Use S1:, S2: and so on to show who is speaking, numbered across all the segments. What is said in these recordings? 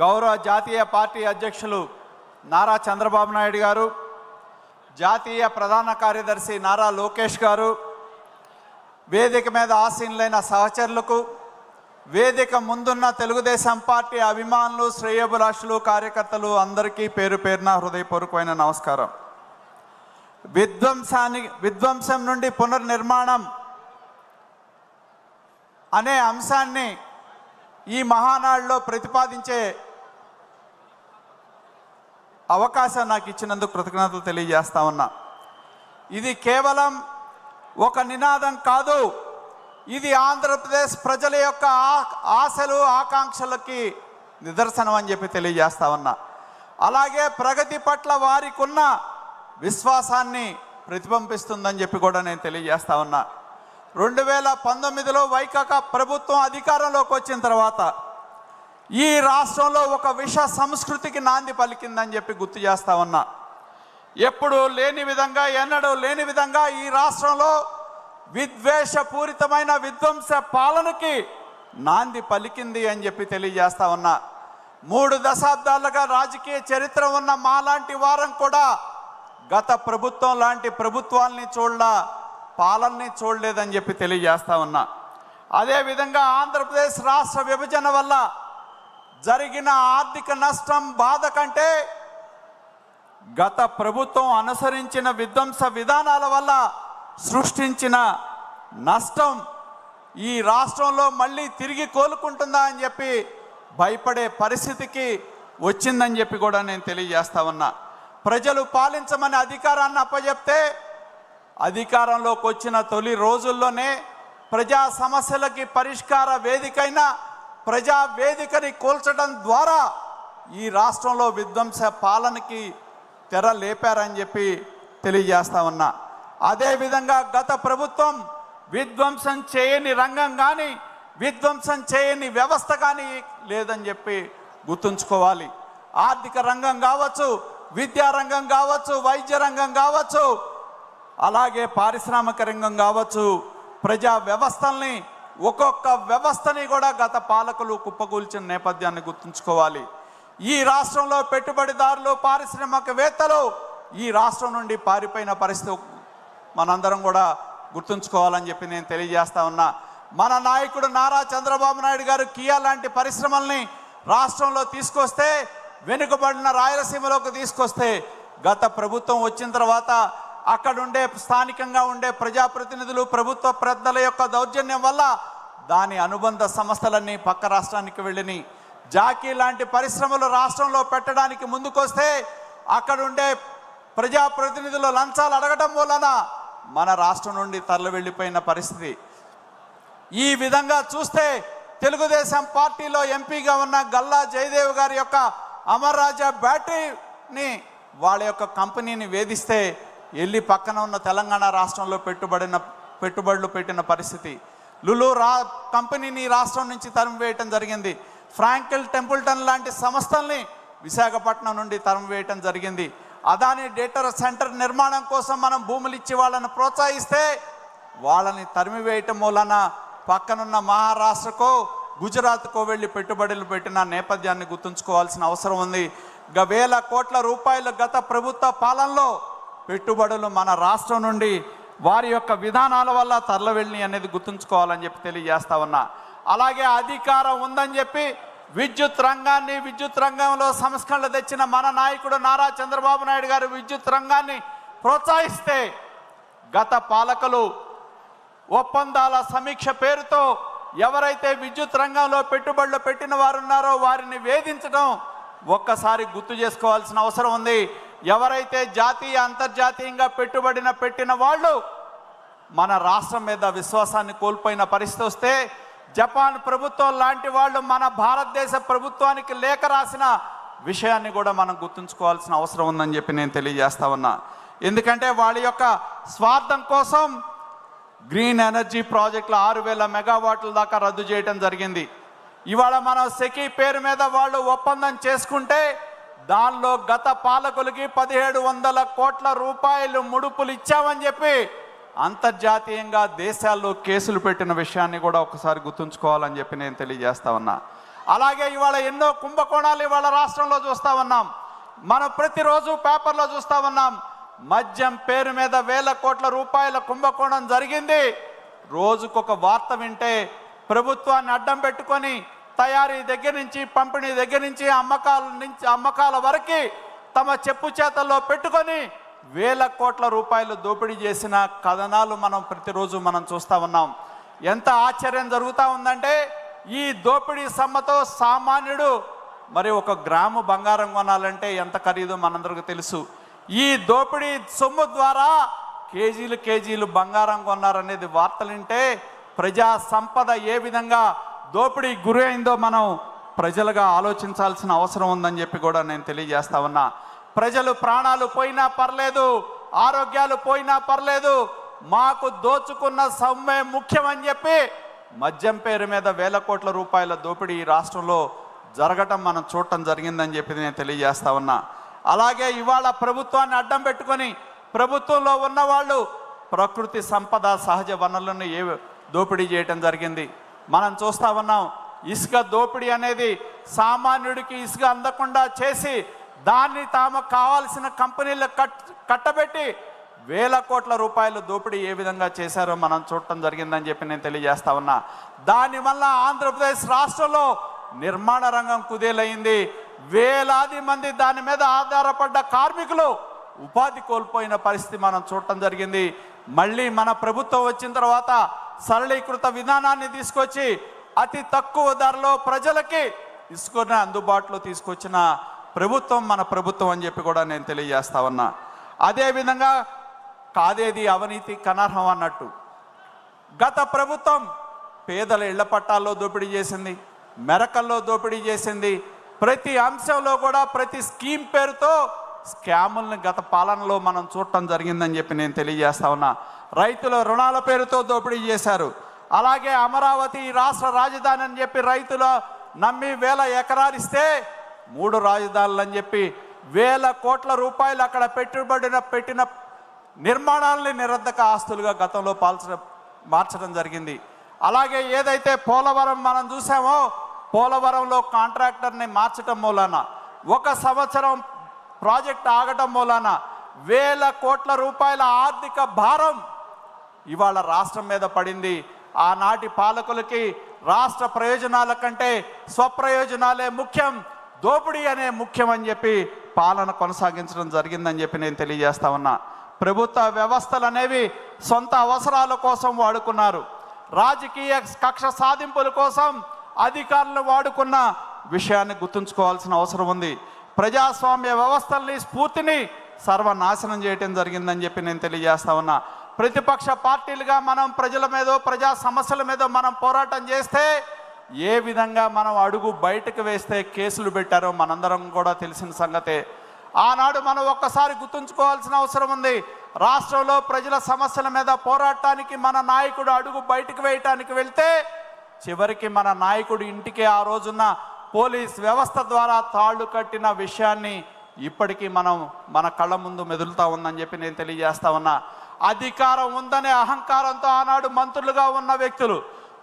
S1: గౌరవ జాతీయ పార్టీ అధ్యక్షులు నారా చంద్రబాబు నాయుడు గారు, జాతీయ ప్రధాన కార్యదర్శి నారా లోకేష్ గారు, వేదిక మీద ఆసీనులైన సహచరులకు, వేదిక ముందున్న తెలుగుదేశం పార్టీ అభిమానులు, శ్రేయోభిలాషులు, కార్యకర్తలు అందరికీ పేరు పేరున హృదయపూర్వకమైన నమస్కారం. విధ్వంసం నుండి పునర్నిర్మాణం అనే అంశాన్ని ఈ మహానాడులో ప్రతిపాదించే అవకాశం నాకు ఇచ్చినందుకు కృతజ్ఞతలు తెలియజేస్తా ఉన్నా. ఇది కేవలం ఒక నినాదం కాదు, ఇది ఆంధ్రప్రదేశ్ ప్రజల యొక్క ఆశలు, ఆకాంక్షలకి నిదర్శనం అని చెప్పి తెలియజేస్తా ఉన్నా. అలాగే ప్రగతి పట్ల వారికి ఉన్న విశ్వాసాన్ని ప్రతిబింబిస్తుందని చెప్పి కూడా నేను తెలియజేస్తా ఉన్నా. 2019లో వైకాపా ప్రభుత్వం అధికారంలోకి వచ్చిన తర్వాత ఈ రాష్ట్రంలో ఒక విష సంస్కృతికి నాంది పలికిందని చెప్పి గుర్తు చేస్తా ఉన్నా. ఎప్పుడు లేని విధంగా, ఎన్నడూ లేని విధంగా ఈ రాష్ట్రంలో విద్వేషపూరితమైన విధ్వంస పాలనకి నాంది పలికింది అని చెప్పి తెలియజేస్తా ఉన్నా. 3 దశాబ్దాలుగా రాజకీయ చరిత్ర ఉన్న మాలాంటి వారం కూడా గత ప్రభుత్వం లాంటి ప్రభుత్వాల్ని పాలనని చూడలేదని చెప్పి తెలియజేస్తా ఉన్నా. అదేవిధంగా ఆంధ్రప్రదేశ్ రాష్ట్ర విభజన వల్ల జరిగిన ఆర్థిక నష్టం బాధ కంటే గత ప్రభుత్వం అనుసరించిన విధ్వంస విధానాల వల్ల సృష్టించిన నష్టం ఈ రాష్ట్రంలో మళ్ళీ తిరిగి కోలుకుంటుందా అని చెప్పి భయపడే పరిస్థితికి వచ్చిందని చెప్పి కూడా నేను తెలియజేస్తా ఉన్నా. ప్రజలు పాలించమని అధికారాన్ని అప్పచెప్తే అధికారంలోకి వచ్చిన తొలి రోజుల్లోనే ప్రజా సమస్యలకి పరిష్కార వేదికైన ప్రజా వేదికని కూల్చడం ద్వారా ఈ రాష్ట్రంలో విధ్వంస పాలనకి తెర లేపారని చెప్పి తెలియజేస్తా ఉన్నా. అదేవిధంగా గత ప్రభుత్వం విధ్వంసం చేయని రంగం కానీ, విధ్వంసం చేయని వ్యవస్థ కానీ లేదని చెప్పి గుర్తుంచుకోవాలి. ఆర్థిక రంగం కావచ్చు, విద్యా రంగం కావచ్చు, వైద్య రంగం కావచ్చు, అలాగే పారిశ్రామిక రంగం కావచ్చు, ప్రజా వ్యవస్థల్ని, ఒక్కొక్క వ్యవస్థని కూడా గత పాలకులు కుప్పకూల్చిన నేపథ్యాన్ని గుర్తుంచుకోవాలి. ఈ రాష్ట్రంలో పెట్టుబడిదారులు, పారిశ్రామికవేత్తలు ఈ రాష్ట్రం నుండి పారిపోయిన పరిస్థితి మనందరం కూడా గుర్తుంచుకోవాలని చెప్పి నేను తెలియజేస్తా ఉన్నా. మన నాయకుడు నారా చంద్రబాబు నాయుడు గారు కియా లాంటి పరిశ్రమల్ని రాష్ట్రంలో తీసుకొస్తే, వెనుకబడిన రాయలసీమలోకి తీసుకొస్తే, గత ప్రభుత్వం వచ్చిన తర్వాత అక్కడుండే స్థానికంగా ఉండే ప్రజాప్రతినిధులు, ప్రభుత్వ పెద్దల యొక్క దౌర్జన్యం వల్ల దాని అనుబంధ సంస్థలన్నీ పక్క రాష్ట్రానికి వెళ్ళినాయి. జాకీ లాంటి పరిశ్రమలు రాష్ట్రంలో పెట్టడానికి ముందుకొస్తే అక్కడుండే ప్రజాప్రతినిధులు లంచాలు అడగడం వలన మన రాష్ట్రం నుండి తరలి వెళ్ళిపోయిన పరిస్థితి. ఈ విధంగా చూస్తే తెలుగుదేశం పార్టీలో ఎంపీగా ఉన్న గల్లా జయదేవ్ గారి యొక్క అమర్ రాజా బ్యాటరీని, వాళ్ళ యొక్క కంపెనీని వేధిస్తే వెళ్ళి పక్కన ఉన్న తెలంగాణ రాష్ట్రంలో పెట్టుబడులు పెట్టిన పరిస్థితి. లులు కంపెనీని రాష్ట్రం నుంచి తరిమివేయటం జరిగింది. ఫ్రాంకిల్ టెంపుల్టన్ లాంటి సంస్థల్ని విశాఖపట్నం నుండి తరిమివేయటం జరిగింది. అదాని డేటా సెంటర్ నిర్మాణం కోసం మనం భూములు ఇచ్చి వాళ్ళని ప్రోత్సహిస్తే వాళ్ళని తరిమివేయటం మూలన పక్కనున్న మహారాష్ట్రకో, గుజరాత్కో వెళ్ళి పెట్టుబడులు పెట్టిన నేపథ్యాన్ని గుర్తుంచుకోవాల్సిన అవసరం ఉంది. వేల కోట్ల రూపాయలు గత ప్రభుత్వ పాలనలో పెట్టుబడులు మన రాష్ట్రం నుండి వారి యొక్క విధానాల వల్ల తరలివెళ్ళి అనేది గుర్తుంచుకోవాలని చెప్పి తెలియజేస్తా ఉన్నా. అలాగే అధికారం ఉందని చెప్పి విద్యుత్ రంగంలో సంస్కరణలు తెచ్చిన మన నాయకుడు నారా చంద్రబాబు నాయుడు గారు విద్యుత్ రంగాన్ని ప్రోత్సహిస్తే గత పాలకులు ఒప్పందాల సమీక్ష పేరుతో ఎవరైతే విద్యుత్ రంగంలో పెట్టుబడులు పెట్టిన వారు ఉన్నారో వారిని వేధించడం ఒక్కసారి గుర్తు చేసుకోవాల్సిన అవసరం ఉంది. ఎవరైతే జాతీయ అంతర్జాతీయంగా పెట్టిన వాళ్ళు మన రాష్ట్రం మీద విశ్వాసాన్ని కోల్పోయిన పరిస్థితి వస్తే, జపాన్ ప్రభుత్వం లాంటి వాళ్ళు మన భారతదేశ ప్రభుత్వానికి లేఖ రాసిన విషయాన్ని కూడా మనం గుర్తుంచుకోవాల్సిన అవసరం ఉందని చెప్పి నేను తెలియజేస్తా ఉన్నా. ఎందుకంటే వాళ్ళ యొక్క స్వార్థం కోసం గ్రీన్ ఎనర్జీ ప్రాజెక్టులు 6000 మెగావాట్ల దాకా రద్దు చేయడం జరిగింది. ఇవాళ మనం సెకీ పేరు మీద వాళ్ళు ఒప్పందం చేసుకుంటే దానిలో గత పాలకులకి 1700 కోట్ల రూపాయలు ముడుపులు ఇచ్చామని చెప్పి అంతర్జాతీయంగా దేశాల్లో కేసులు పెట్టిన విషయాన్ని కూడా ఒకసారి గుర్తుంచుకోవాలని చెప్పి నేను తెలియజేస్తా ఉన్నా. అలాగే ఇవాళ ఎన్నో కుంభకోణాలు ఇవాళ రాష్ట్రంలో చూస్తూ ఉన్నాం. మనం ప్రతిరోజు పేపర్లో చూస్తూ ఉన్నాం. మద్యం పేరు మీద వేల కోట్ల రూపాయల కుంభకోణం జరిగింది. రోజుకొక వార్త వింటే ప్రభుత్వాన్ని అడ్డం పెట్టుకొని తయారీ దగ్గర నుంచి పంపిణీ దగ్గర నుంచి అమ్మకాల వరకు తమ చెప్పు చేతల్లో పెట్టుకొని వేల కోట్ల రూపాయలు దోపిడీ చేసిన కథనాలు మనం ప్రతిరోజు మనం చూస్తూ ఉన్నాం. ఎంత ఆశ్చర్యం జరుగుతూ ఉందంటే ఈ దోపిడీ సమ్మతో సామాన్యుడు మరి 1 గ్రాము బంగారం కొనాలంటే ఎంత ఖరీదో మనందరికీ తెలుసు. ఈ దోపిడీ సొమ్ము ద్వారా కేజీలు బంగారం కొన్నారనేది వార్తలుంటే ప్రజా సంపద ఏ విధంగా దోపిడీ గురి అయిందో మనం ప్రజలుగా ఆలోచించాల్సిన అవసరం ఉందని చెప్పి కూడా నేను తెలియజేస్తా ఉన్నా. ప్రజలు ప్రాణాలు పోయినా పర్లేదు, ఆరోగ్యాలు పోయినా పర్లేదు, మాకు దోచుకున్న సొమ్మే ముఖ్యమని చెప్పి మద్యం పేరు మీద వేల కోట్ల రూపాయల దోపిడీ ఈ రాష్ట్రంలో జరగటం మనం చూడటం జరిగిందని చెప్పి నేను తెలియజేస్తా ఉన్నా. అలాగే ఇవాళ ప్రభుత్వాన్ని అడ్డం పెట్టుకొని ప్రభుత్వంలో ఉన్నవాళ్ళు ప్రకృతి సంపద సహజ వనరులను దోపిడీ చేయటం జరిగింది. మనం చూస్తూ ఉన్నాం. ఇసుక దోపిడీ అనేది సామాన్యుడికి ఇసుక అందకుండా చేసి దాన్ని తాము కావాల్సిన కంపెనీలకు కట్టబెట్టి వేల కోట్ల రూపాయలు దోపిడీ ఏ విధంగా చేశారో మనం చూడటం జరిగిందని చెప్పి నేను తెలియజేస్తా ఉన్నా. దానివల్ల ఆంధ్రప్రదేశ్ రాష్ట్రంలో నిర్మాణ రంగం కుదేలైంది. వేలాది మంది దాని మీద ఆధారపడ్డ కార్మికులు ఉపాధి కోల్పోయిన పరిస్థితి మనం చూడటం జరిగింది. మళ్ళీ మన ప్రభుత్వం వచ్చిన తర్వాత సరళీకృత విధానాన్ని తీసుకొచ్చి అతి తక్కువ ధరలో ప్రజలకి ఇసుకని అందుబాటులో తీసుకొచ్చిన ప్రభుత్వం మన ప్రభుత్వం అని చెప్పి కూడా నేను తెలియజేస్తా ఉన్నా. అదేవిధంగా కాదేది అవినీతి కనర్హం అన్నట్టు గత ప్రభుత్వం పేదల ఇళ్ల పట్టాల్లో దోపిడీ చేసింది, మెరకల్లో దోపిడీ చేసింది. ప్రతి అంశంలో కూడా ప్రతి స్కీమ్ పేరుతో స్కాముల్ని గత పాలనలో మనం చూడటం జరిగిందని చెప్పి నేను తెలియజేస్తా ఉన్నా. రైతుల రుణాల పేరుతో దోపిడీ చేశారు. అలాగే అమరావతి రాష్ట్ర రాజధాని అని చెప్పి రైతులు నమ్మి 1000 ఎకరాలు ఇస్తే 3 రాజధానులు అని చెప్పి వేల కోట్ల రూపాయలు అక్కడ పెట్టిన నిర్మాణాలని నిరర్ధక ఆస్తులుగా గతంలో మార్చడం జరిగింది. అలాగే ఏదైతే పోలవరం మనం చూసామో పోలవరంలో కాంట్రాక్టర్ని మార్చడం మూలాన 1 సంవత్సరం ప్రాజెక్ట్ ఆగటం మూలాన వేల కోట్ల రూపాయల ఆర్థిక భారం ఇవాళ రాష్ట్రం మీద పడింది. ఆనాటి పాలకులకి రాష్ట్ర ప్రయోజనాల కంటే స్వప్రయోజనాలే ముఖ్యం, దోపిడీ అనే ముఖ్యం అని చెప్పి పాలన కొనసాగించడం జరిగిందని చెప్పి నేను తెలియజేస్తా ఉన్నా. ప్రభుత్వ వ్యవస్థలు అనేవి సొంత అవసరాల కోసం వాడుకున్నారు. రాజకీయ కక్ష సాధింపుల కోసం అధికారులను వాడుకున్న విషయాన్ని గుర్తుంచుకోవాల్సిన అవసరం ఉంది. ప్రజాస్వామ్య వ్యవస్థల్ని స్ఫూర్తిని సర్వనాశనం చేయటం జరిగిందని చెప్పి నేను తెలియజేస్తా ఉన్నా. ప్రతిపక్ష పార్టీలుగా మనం ప్రజల మీద ప్రజా సమస్యల మీద మనం పోరాటం చేస్తే ఏ విధంగా మనం అడుగు బయటకు వేస్తే కేసులు పెట్టారో మనందరం కూడా తెలిసిన సంగతే. ఆనాడు మనం ఒక్కసారి గుర్తుంచుకోవాల్సిన అవసరం ఉంది. రాష్ట్రంలో ప్రజల సమస్యల మీద పోరాటానికి మన నాయకుడు అడుగు బయటకు వేయటానికి వెళ్తే చివరికి మన నాయకుడు ఇంటికే ఆ రోజున్న పోలీస్ వ్యవస్థ ద్వారా తాళ్ళు కట్టిన విషయాన్ని ఇప్పటికీ మన కళ్ళ ముందు మెదులుతా ఉందని చెప్పి నేను తెలియజేస్తా ఉన్నా. అధికారం ఉందనే అహంకారంతో ఆనాడు మంత్రులుగా ఉన్న వ్యక్తులు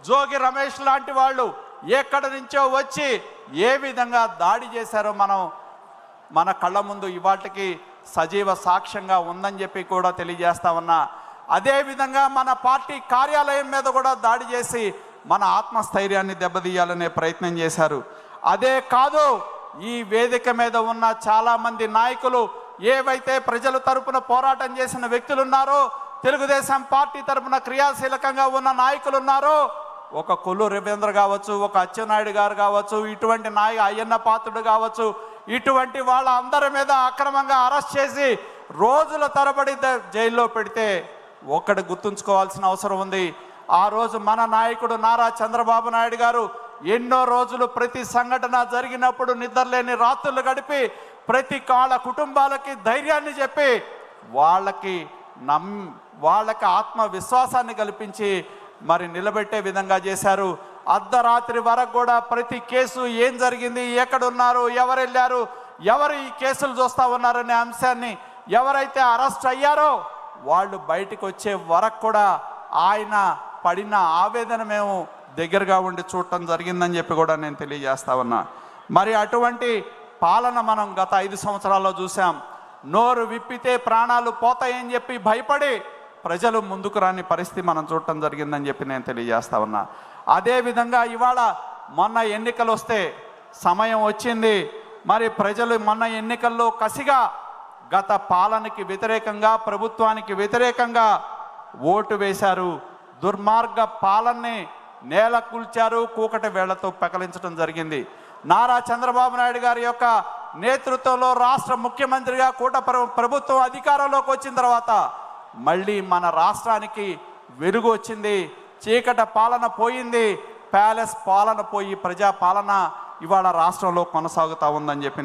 S1: జోగి రమేష్ లాంటి వాళ్ళు ఎక్కడి నుంచో వచ్చి ఏ విధంగా దాడి చేశారో మన కళ్ళ ముందు ఇవాటికి సజీవ సాక్ష్యంగా ఉందని చెప్పి కూడా తెలియజేస్తా ఉన్నా. అదేవిధంగా మన పార్టీ కార్యాలయం మీద కూడా దాడి చేసి మన ఆత్మస్థైర్యాన్ని దెబ్బతీయాలనే ప్రయత్నం చేశారు. అదే కాదు, ఈ వేదిక మీద ఉన్న చాలామంది నాయకులు ఏవైతే ప్రజల తరపున పోరాటం చేసిన వ్యక్తులు ఉన్నారో, తెలుగుదేశం పార్టీ తరపున క్రియాశీలకంగా ఉన్న నాయకులు ఉన్నారో, ఒక కొల్లు రవీంద్ర కావచ్చు, ఒక అచ్చెన్నాయుడు గారు కావచ్చు, ఇటువంటి అయ్యన్న పాత్రుడు కావచ్చు, ఇటువంటి వాళ్ళ అందరి మీద అక్రమంగా అరెస్ట్ చేసి రోజుల తరబడి జైల్లో పెడితే ఒక్కటి గుర్తుంచుకోవాల్సిన అవసరం ఉంది. ఆ రోజు మన నాయకుడు నారా చంద్రబాబు నాయుడు గారు ఎన్నో రోజులు ప్రతి సంఘటన జరిగినప్పుడు నిద్రలేని రాత్రులు గడిపి ప్రతి కుటుంబాలకి ధైర్యాన్ని చెప్పి వాళ్ళకి ఆత్మవిశ్వాసాన్ని కల్పించి మరి నిలబెట్టే విధంగా చేశారు. అర్ధరాత్రి వరకు కూడా ప్రతి కేసు ఏం జరిగింది, ఎక్కడున్నారు, ఎవరు వెళ్ళారు, ఎవరు ఈ కేసులు చూస్తూ ఉన్నారనే అంశాన్ని ఎవరైతే అరెస్ట్ అయ్యారో వాళ్ళు బయటకు వచ్చే వరకు కూడా ఆయన పడిన ఆవేదన మేము దగ్గరగా ఉండి చూడటం జరిగిందని చెప్పి కూడా నేను తెలియజేస్తా ఉన్నా. మరి అటువంటి పాలన మనం గత 5 సంవత్సరాల్లో చూసాం. నోరు విప్పితే ప్రాణాలు పోతాయని చెప్పి భయపడి ప్రజలు ముందుకు రాని పరిస్థితి మనం చూడటం జరిగిందని చెప్పి నేను తెలియజేస్తా ఉన్నా. అదేవిధంగా ఇవాళ మొన్న ఎన్నికలు వస్తే సమయం వచ్చింది. మరి ప్రజలు మొన్న ఎన్నికల్లో కసిగా గత పాలనకి వ్యతిరేకంగా, ప్రభుత్వానికి వ్యతిరేకంగా ఓటు వేశారు. దుర్మార్గ పాలనని నేల కూల్చారు, కూకటి వేళ్లతో పెకలించడం జరిగింది. నారా చంద్రబాబు నాయుడు గారి యొక్క నేతృత్వంలో రాష్ట్ర ముఖ్యమంత్రిగా ప్రభుత్వం అధికారంలోకి వచ్చిన తర్వాత మళ్ళీ మన రాష్ట్రానికి వెలుగు వచ్చింది. చీకట పాలన పోయింది, ప్యాలెస్ పాలన పోయి ప్రజా పాలన ఇవాళ రాష్ట్రంలో కొనసాగుతూ ఉందని చెప్పి